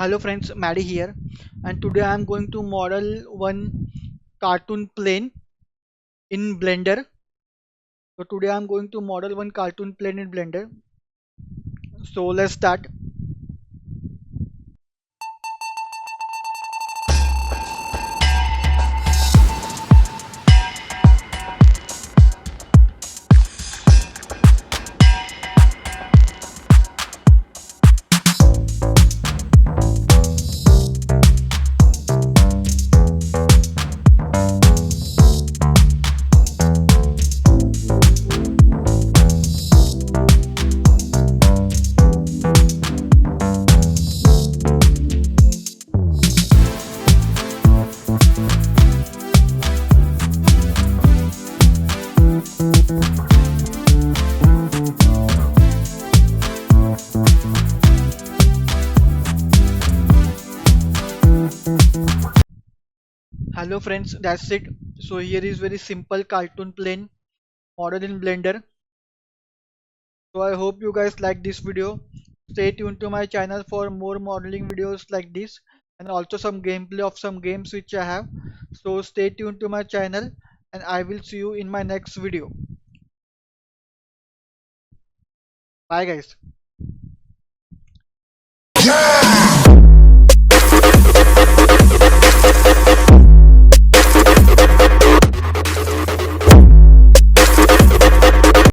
Hello friends, Maddie here, and today I am going to model one cartoon plane in Blender. So today I am going to model one cartoon plane in Blender. So let's start. Hello friends, that's it. So here is very simple cartoon plane model in Blender. So I hope you guys like this video. Stay tuned to my channel for more modeling videos like this and also some gameplay of some games which I have. So stay tuned to my channel and I will see you in my next video. Bye guys.